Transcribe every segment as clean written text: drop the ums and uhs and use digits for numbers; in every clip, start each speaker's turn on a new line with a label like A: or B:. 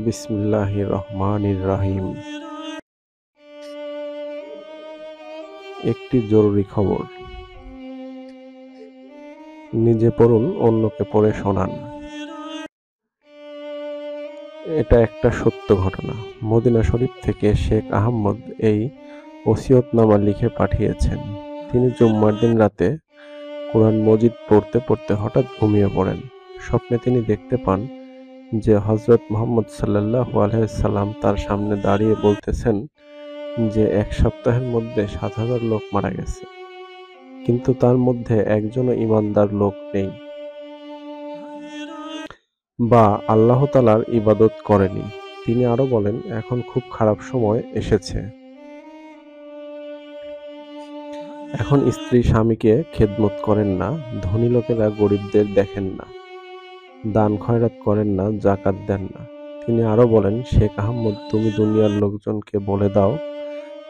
A: বিসমিল্লাহির রহমানির রহিম। একটি জরুরি খবর। নিজে পড়ুন, অন্যকে পড়ে শোনান। এটা একটা সত্য ঘটনা। মদিনা শরীফ থেকে শেখ আহমদ এই ওসিয়তনামা লিখে পাঠিয়েছেন। তিনি জুম্মার দিন রাতে কোরআন মজিদ পড়তে পড়তে হঠাৎ ঘুমিয়ে পড়েন। স্বপ্নে তিনি দেখতে পান যে হযরত মুহাম্মদ সাল্লাল্লাহু আলাইহি সাল্লাম তার সামনে দাঁড়িয়ে বলতেছেন যে ১ সপ্তাহের মধ্যে ৭,০০০ লোক মারা গেছে, কিন্তু তার মধ্যে একজনও ঈমানদার লোক নেই বা আল্লাহ তাআলার ইবাদত করেনি। তিনি আরো বলেন, এখন খুব খারাপ সময় এসেছে। এখন স্ত্রী স্বামীকে খেদমত করেন না, ধনী লোকেরা গরিবদের দেখেন না, দান খয়রাত করেন না, যাকাত দেন না। তিনি আরো বলেন, শেখ আহমদ, তুমি দুনিয়ার লোকজনকে বলে দাও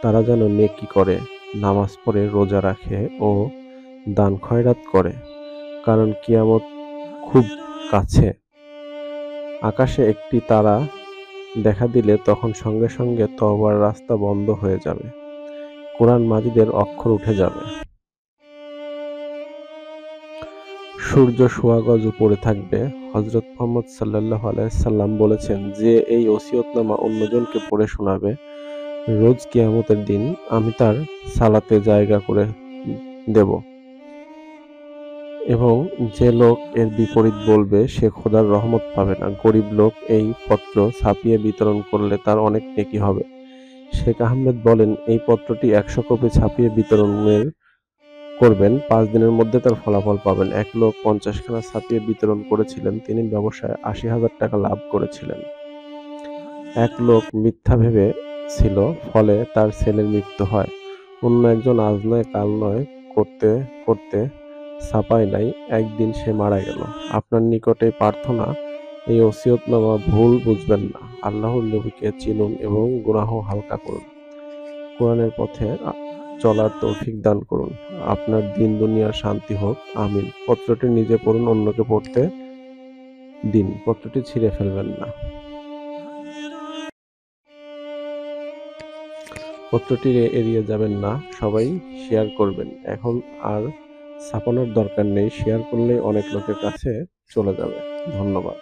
A: তারা যেন নেকি করে, নামাজ পড়ে, রোজা রাখে ও দান খয়রাত করে, কারণ কিয়ামত খুব কাছে। আকাশে একটি তারা দেখা দিলে তখন সঙ্গে সঙ্গে তওবার রাস্তা বন্ধ হয়ে যাবে, কোরআন মাজিদের অক্ষর উঠে যাবে, সূর্য সোয়া গজ উপরে থাকবে। হযরত মুহাম্মদ সাল্লাল্লাহু আলাইহি সাল্লাম বলেছেন, যে এই ওসিয়তনামা অন্যজনকে পড়ে শোনাবে, রোজ কিয়ামতের দিন আমি তার সালাতে জায়গা করে দেব, এবং যে লোক এর বিপরীত বলবে সে খোদার রহমত পাবে না। গরিব লোক এই পত্র ছাপিয়ে বিতরণ করলে তার অনেক নেকি হবে। শেখ আহমেদ বলেন, এই পত্রটি ১০০ কপি ছাপিয়ে বিতরণ করবেন, ৫ দিনের মধ্যে তার ফলাফল পাবেন। এক লোক ৫০ খানা ছাপিয়ে বিতরণ করেছিলেন, তিনি ব্যবসায় ৮০,০০০ টাকা লাভ করেছিলেন। এক লোক মিথ্যা ভেবেছিল, ফলে তার ছেলের মৃত্যু হয়। অন্য একজন আজ নয় কাল নয় করতে করতে ছাপায় নাই, একদিন সে মারা গেল। আপনার নিকটে প্রার্থনা, এই ওসিয়তনামা ভুল বুঝবেন না। আল্লাহর নবীকে চিনুন এবং গুনাহ হালকা করুন। কোরআনের পথে চলার তৌফিক দান করুন। আপনার দিন দুনিয়ার শান্তি হোক, আমিন। পত্রটি নিজে পড়ুন, অন্যকে পড়তে দিন। পত্রটি ছিঁড়ে ফেলবেন না। পত্রটি এড়িয়ে যাবেন না, সবাই শেয়ার করবেন। এখন আর ছাপানোর দরকার নেই, শেয়ার করলেই অনেক লোকের কাছে চলে যাবে। ধন্যবাদ।